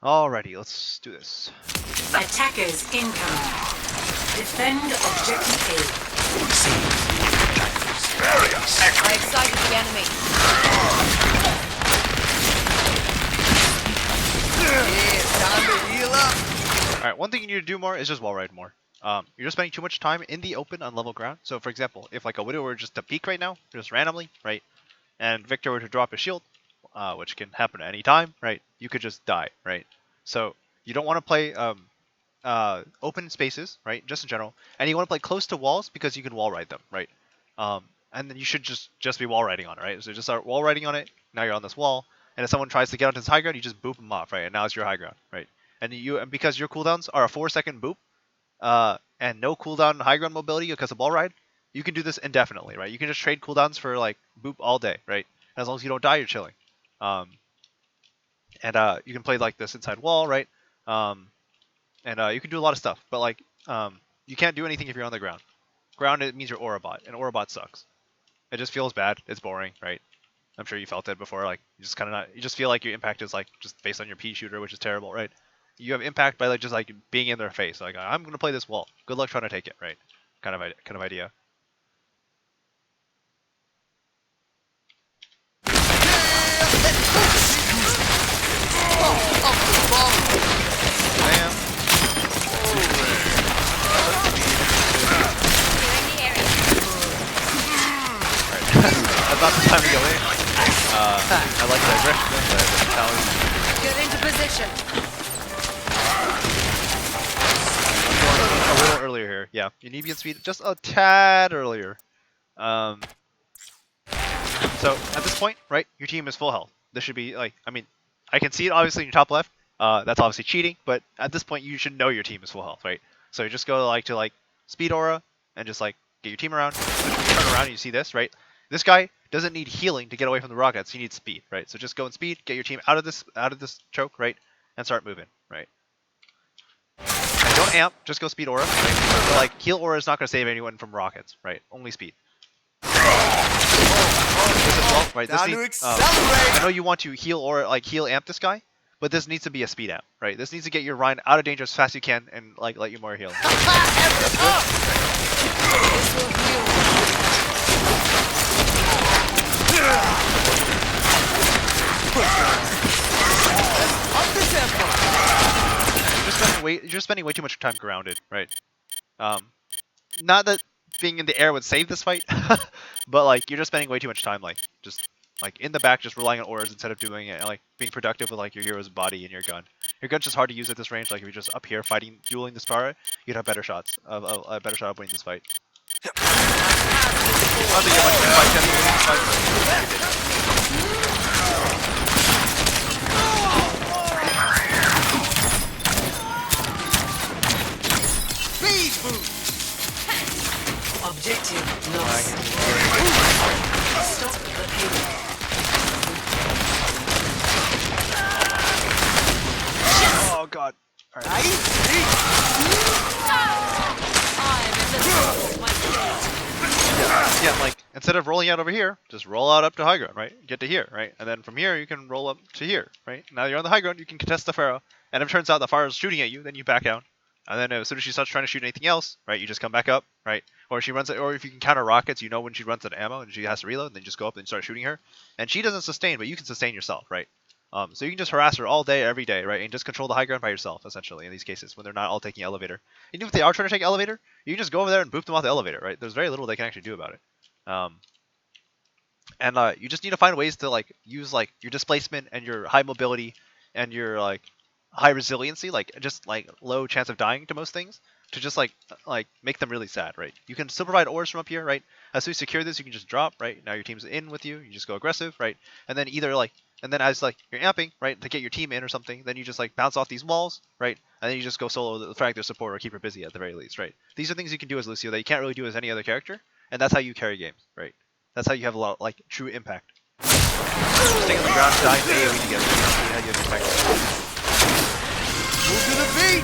Alrighty, let's do this. Attackers incoming. Defend objective A. I excited the enemy. Yeah, time to heal up. Alright, one thing you need to do more is just wall ride more. You're just spending too much time in the open on level ground. So for example, if like a Widow were just to peek right now, just randomly, right, and Victor were to drop a shield, which can happen at any time, right, you could just die, right? So you don't want to play open spaces, right, just in general, and you want to play close to walls because you can wall ride them, right? And then you should just be wall riding on it, right? So just start wall riding on it. Now you're on this wall, and if someone tries to get onto this high ground, you just boop them off, right? And now it's your high ground, right? And because your cooldowns are a 4-second boop, and no cooldown high ground mobility because of wall ride, you can do this indefinitely, right? You can just trade cooldowns for like boop all day, right? As long as you don't die, you're chilling. You can play like this inside wall, right? You can do a lot of stuff, but like you can't do anything if you're on the ground. Ground, it means you're aura bot, and aura bot sucks. It just feels bad. It's boring, right? I'm sure you felt it before. Like you just kind of you just feel like your impact is like just based on your P shooter, which is terrible, right? You have impact by like just like being in their face. Like I'm gonna play this wall. Good luck trying to take it, right? Kind of idea. Bam. That's not the time to go in. I like the aggression, but the challenge. Get into position. A little earlier here. Yeah, you need to be in speed just a tad earlier. So at this point, right, your team is full health. This should be like, I mean, I can see it obviously in your top left. That's obviously cheating, but at this point you should know your team is full health, right? So you just go like to like speed aura and just like get your team around. When you turn around and you see this, right? This guy doesn't need healing to get away from the rockets. He needs speed, right? So just go in speed, get your team out of this choke, right, and start moving, right? And don't amp, just go speed aura. Right? But, like heal aura is not going to save anyone from rockets, right? Only speed. This as well, right? This needs, I know you want to heal or like heal amp this guy, but this needs to be a speed amp, right? This needs to get your Ryan out of danger as fast as you can and like let you more heal. That's good. You're just spending way too much time grounded, right? Not that being in the air would save this fight, but like you're just spending way too much time like just like in the back, just relying on auras instead of doing it, like being productive with like your hero's body and your gun. Your gun's just hard to use at this range. Like if you're just up here fighting, dueling this power, you'd have better shots of a better shot of winning this fight. I don't think you have much of a fight chance of winning this fight, but you did. Objective lost. Stop the payload. Oh god. Alright. Yeah, like instead of rolling out over here, just roll out up to high ground, right? Get to here, right? And then from here you can roll up to here, right? Now you're on the high ground, you can contest the Pharaoh, and if it turns out the Pharaoh's shooting at you, then you back down. And then as soon as she starts trying to shoot anything else, right, you just come back up, right? Or she runs, or if you can counter rockets, you know when she runs out of ammo and she has to reload, then just go up and start shooting her. And she doesn't sustain, but you can sustain yourself, right? So you can just harass her all day, every day, right? And just control the high ground by yourself, essentially, in these cases, when they're not all taking elevator. Even if they are trying to take elevator, you can just go over there and boop them off the elevator, right? There's very little they can actually do about it. You just need to find ways to like use like your displacement and your high mobility and your like high resiliency, like just like low chance of dying to most things, to just like make them really sad, right? You can still provide ores from up here, right? As soon as you secure this, you can just drop, right? Now your team's in with you, you just go aggressive, right? And then as like you're amping, right, to get your team in or something, then you just like bounce off these walls, right? And then you just go solo the frag their support or keep her busy at the very least, right? These are things you can do as Lucio that you can't really do as any other character, and that's how you carry games, right? That's how you have a lot of, like true impact. Staying on the ground, dying to AoE together, how you have impact. Move to the beat.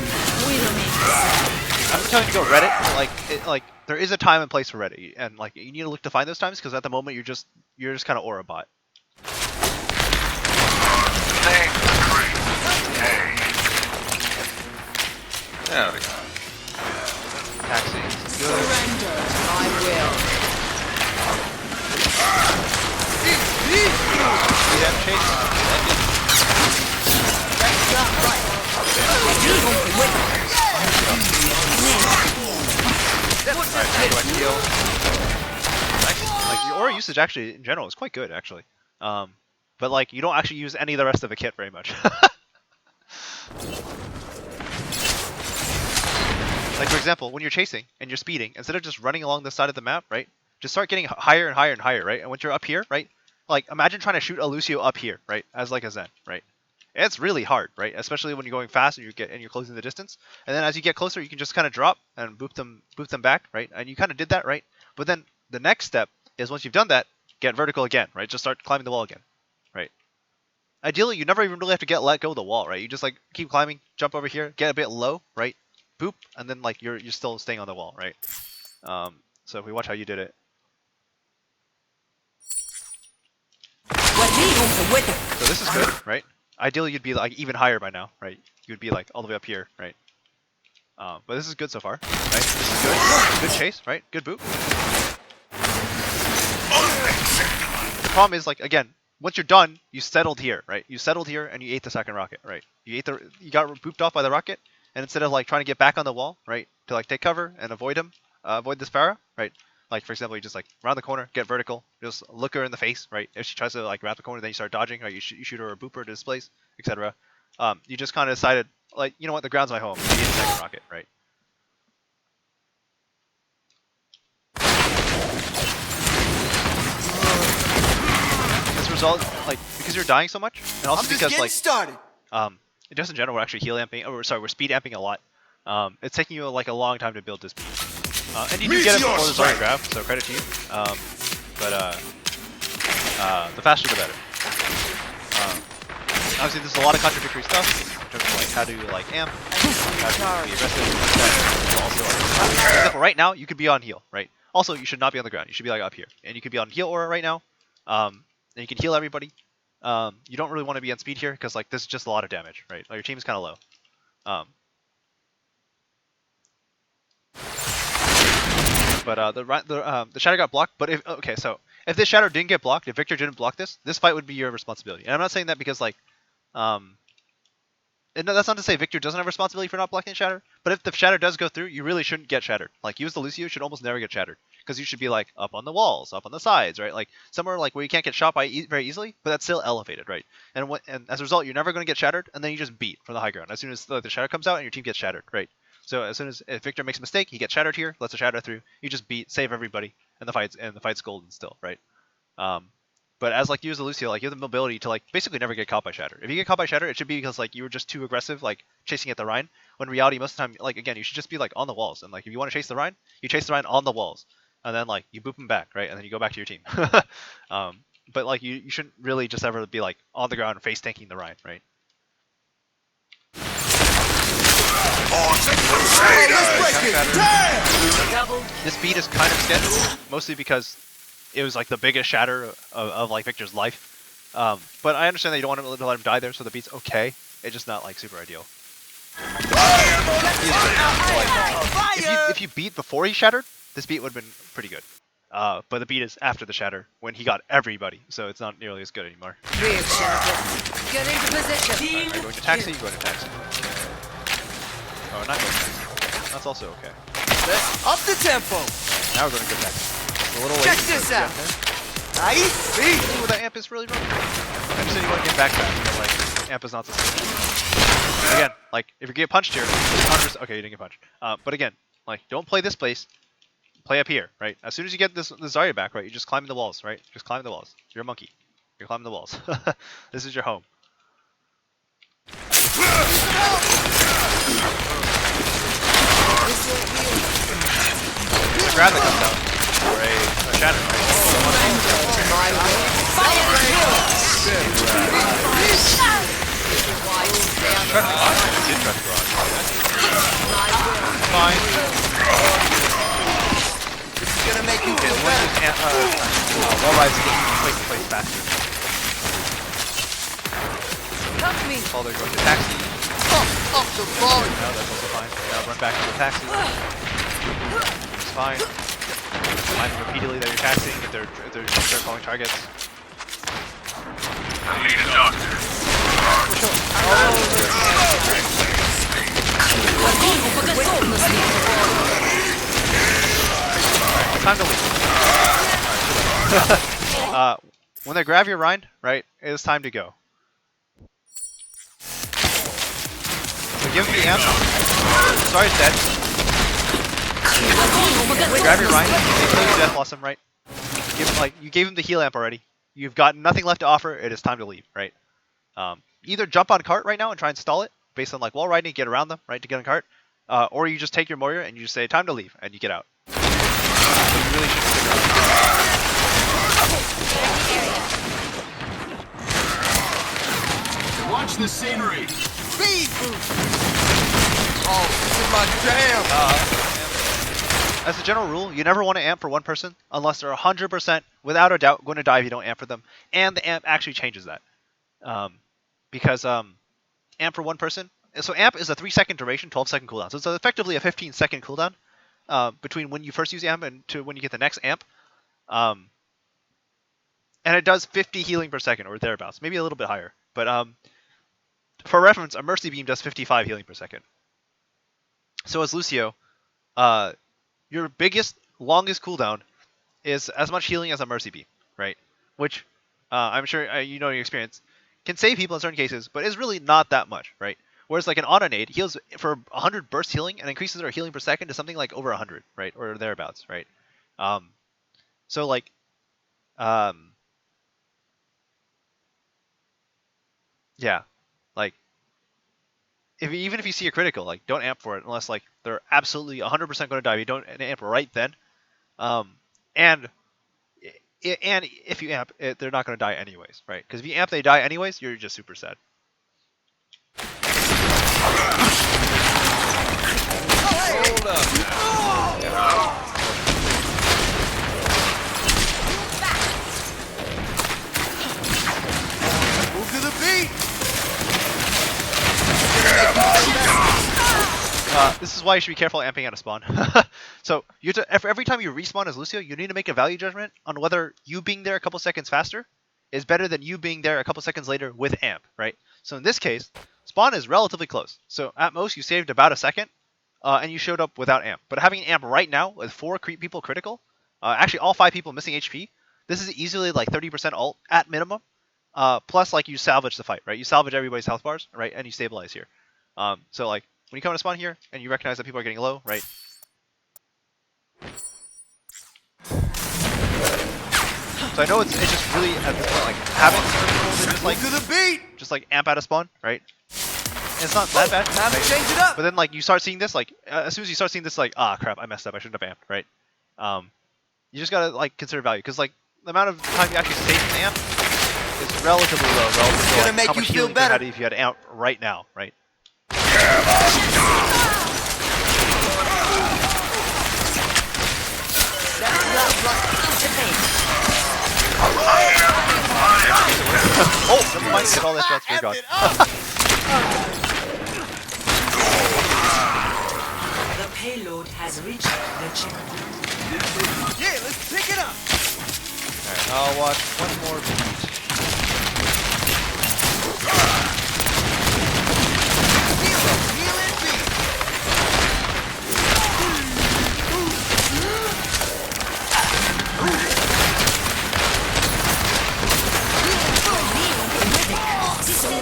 I'm telling you to go Reddit. Like there is a time and place for Reddit, and like you need to look to find those times because at the moment you're just kind of aura bot. Thanks, Direct heal. Nice. Like your aura usage actually in general is quite good actually. But like you don't actually use any of the rest of the kit very much. Like for example, when you're chasing and you're speeding, instead of just running along the side of the map, right? Just start getting higher and higher and higher, right? And once you're up here, right? Like imagine trying to shoot a Lucio up here, right? As like a Zen, right? It's really hard, right? Especially when you're going fast and you're closing the distance. And then as you get closer, you can just kind of drop and boop them back, right? And you kind of did that, right? But then the next step is once you've done that, get vertical again, right? Just start climbing the wall again, right? Ideally, you never even really have to let go of the wall, right? You just like keep climbing, jump over here, get a bit low, right? Boop, and then like you're still staying on the wall, right? So if we watch how you did it. So this is good, right? Ideally, you'd be like even higher by now, right? You'd be like all the way up here, right? But this is good so far, right? This is good. Good chase, right? Good boop. The problem is like again, once you're done, you settled here, right? You settled here and you ate the second rocket, right? You got booped off by the rocket, and instead of like trying to get back on the wall, right, to like take cover and avoid him, avoid this Pharah, right? Like for example, you just like round the corner, get vertical, just look her in the face, right? If she tries to like wrap the corner, then you start dodging, right? You shoot her or boop her to displace, etc. You just kind of decided, like, you know what, the ground's my home. You get the second rocket, right? This result, like, because you're dying so much, and also because like, just in general, we're actually heal amping, we're speed amping a lot. It's taking you like a long time to build this speed. And you do get it before the Zarya grab, so credit to you. The faster the better. Obviously, there's a lot of contradictory stuff in terms of like how to like amp, how to be aggressive, but also like, for example, right now you could be on heal, right? Also, you should not be on the ground. You should be like up here, and you could be on heal aura right now, and you can heal everybody. You don't really want to be on speed here because like this is just a lot of damage, right? Like, your team is kind of low. But the shadow got blocked. But if this shadow didn't get blocked, if Victor didn't block this fight would be your responsibility. And I'm not saying that because like, that's not to say Victor doesn't have responsibility for not blocking the shatter. But if the shatter does go through, you really shouldn't get shattered. Like you as the Lucio should almost never get shattered because you should be like up on the walls, up on the sides, right? Like somewhere like where you can't get shot by very easily, but that's still elevated, right? And as a result, you're never going to get shattered, and then you just beat from the high ground as soon as the shadow comes out and your team gets shattered, right? So as soon as if Victor makes a mistake, he gets shattered here, lets the shadow through. You just save everybody, and the fight's golden still, right? But as like you as a Lucio, like you have the mobility to like basically never get caught by shatter. If you get caught by shatter, it should be because like you were just too aggressive, like chasing at the Rhine. When in reality, most of the time, like again, you should just be like on the walls, and like if you want to chase the Rhine, you chase the Rhine on the walls, and then like you boop him back, right? And then you go back to your team. But like you shouldn't really just ever be like on the ground face tanking the Rhine, right? This beat is kind of sketchy, mostly because it was like the biggest shatter of like Victor's life. But I understand that you don't want to let him die there, so the beat's okay. It's just not like super ideal. If you beat before he shattered, this beat would have been pretty good. But the beat is after the shatter, when he got everybody, so it's not nearly as good anymore. Get into position. Alright, going to taxi, going to taxi. Oh, not going to taxi. That's also okay. Let's up the tempo. Now we're going to go taxi. It's a little late. Check this out. Nice. Ooh, that amp is really wrong. I understand you want to get back, but like, amp is not sustainable. Again, like, if you get punched here, okay, you didn't get punched. But again, like, don't play this place. Play up here, right? As soon as you get the Zarya back, right, you just climb the walls, right? Just climb the walls. You're a monkey. You're climbing the walls. This is your home. There's a grab that comes out. Or a shatter, right? Fine. This is gonna make you feel better. Wall rides get you place faster. Come to me. While they're going to taxi. up the volume. No, that's also fine. Now run back to the taxi. It's fine. Remind them repeatedly that you're taxiing if they're start calling targets. I need a doctor. time to leave. Alright, when they grab your rind, right, it is time to go. So give him the amp. Sorry, it's dead. Grab your rind. They kill you, Death Blossom, right? You gave him the heal amp already. You've got nothing left to offer. It is time to leave, right? Either jump on cart right now and try and stall it based on like wall riding, get around them, right, to get on cart, or you just take your Moira and you just say time to leave and you get out. So you really should stick around. Watch the scenery. Speed! Oh, this is my jam! As a general rule, you never want to amp for one person unless they're 100% without a doubt going to die if you don't amp for them, and the amp actually changes that. Because amp for one person, so amp is a 3-second duration, 12-second cooldown. So it's effectively a 15-second cooldown between when you first use amp and to when you get the next amp. And it does 50 healing per second or thereabouts, maybe a little bit higher. But for reference, a Mercy Beam does 55 healing per second. So as Lucio, your biggest, longest cooldown is as much healing as a Mercy Beam, right? Which I'm sure you know your experience can save people in certain cases, but is really not that much, right? Whereas like an auto nade heals for 100 burst healing and increases their healing per second to something like over 100, right, or thereabouts, right? So like, yeah, like even if you see a critical, like don't amp for it unless like they're absolutely 100% going to die. You don't amp right then, and if you amp, they're not going to die anyways, right? Because if you amp, they die anyways. You're just super sad. Hold up. Move to the beat. This is why you should be careful amping out of spawn. So you have to, every time you respawn as Lucio, you need to make a value judgment on whether you being there a couple seconds faster is better than you being there a couple seconds later with amp, right? So in this case, spawn is relatively close. So at most you saved about a second, and you showed up without amp. But having amp right now with 4 people critical, actually all 5 people missing HP, this is easily like 30% ult at minimum. Plus like you salvage the fight, right? You salvage everybody's health bars, right? And you stabilize here. So like when you come to spawn here and you recognize that people are getting low, right? So I know it's just really at this point like having just like amp out of spawn, right? And it's not that bad. Time to Right? change it up. But then like you start seeing this like as soon as you start seeing this like ah crap I messed up I shouldn't have amped, right? You just gotta like consider value because like the amount of time you actually save from the amp is relatively low relative to gonna like, make how you much feel healing you better. had if you had amp right now, right? Oh, never mind. Get all that shots. We're gone. The payload has reached the checkpoint. Yeah, let's pick it up. Alright, I'll watch one more beat. Heal and beat.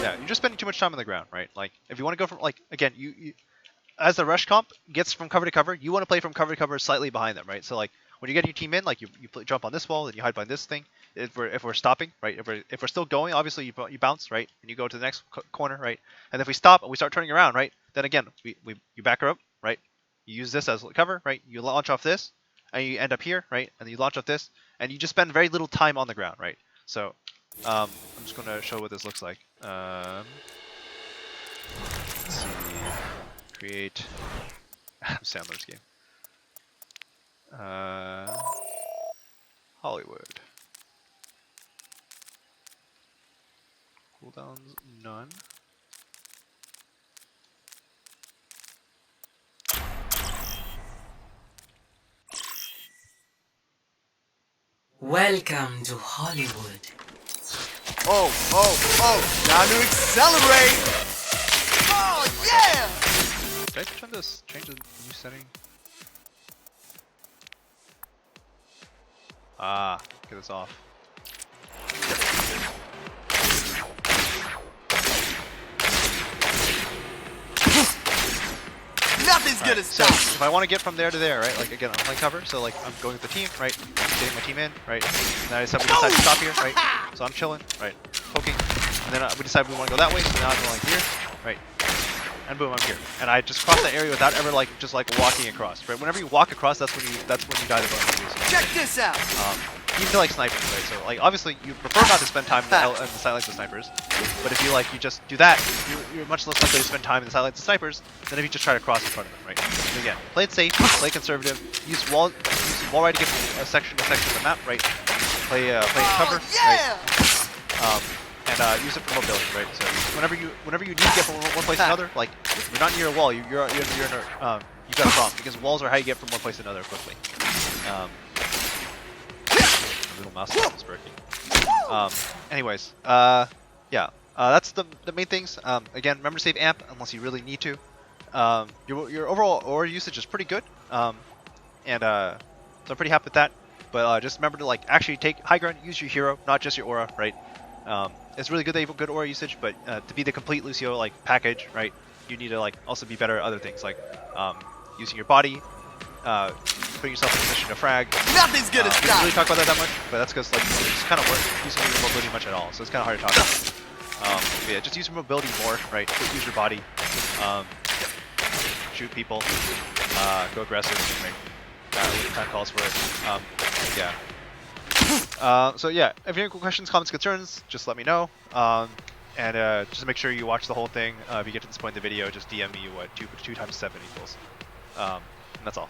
Yeah, you're just spending too much time on the ground, right? Like, if you want to go from, like, again, you as the rush comp gets from cover to cover, you want to play from cover to cover slightly behind them, right? So, like, when you get your team in, like, you jump on this wall, then you hide behind this thing. If we're stopping, right? If we're still going, obviously you bounce, right? And you go to the next corner, right? And if we stop and we start turning around, right? Then again, you back her up, right? You use this as cover, right? You launch off this, and you end up here, right? And you launch off this, and you just spend very little time on the ground, right? So, I'm just going to show what this looks like. Let's see. Create Sandler's game. Hollywood. Cooldowns none. Welcome to Hollywood. Oh, time to accelerate. Oh, yeah. Did I change the new setting? Ah, get this off. Nothing's Alright, gonna so stop. if I want to get from there to there, right? Like again, I'm playing cover, so like I'm going with the team, right? Getting my team in, right? And then we decide to stop here, right? So I'm chilling, right? Poking, and then we decide we want to go that way. So now I'm going here, right? And boom, I'm here. And I just cross that area without ever like just like walking across, right? Whenever you walk across, that's when you die the most. Check this out. Even to like snipers, right? So like obviously you prefer not to spend time in the sidelines of snipers, but if you just do that, you're much less likely to spend time in the sidelines of snipers than if you just try to cross in front of them, right? So again, play it safe, play conservative, use wall ride to get a section to section of the map, right? Play in cover, Yeah. right? And use it for mobility, right? So whenever you need to get from one place to another, like you're not near a wall, you got a problem because walls are how you get from one place to another quickly. Little mouse is working. Anyways, yeah, that's the main things. Again, remember to save amp unless you really need to. Your overall aura usage is pretty good, so I'm pretty happy with that. But just remember to like actually take high ground, use your hero, not just your aura, right? It's really good that you have good aura usage, but to be the complete Lucio like package, right? You need to like also be better at other things like using your body. Putting yourself in a position to frag. Nothing's gonna We stop. don't really talk about that much, but that's because like you just kind of work using your mobility much at all, so it's kind of hard to talk about. But yeah, just use your mobility more, right? Use your body, shoot people, go aggressive, right? When time calls for it. Yeah. So yeah, if you have any questions, comments, concerns, just let me know. And just make sure you watch the whole thing. If you get to this point in the video, just DM me what 2 times 7 equals. And that's all.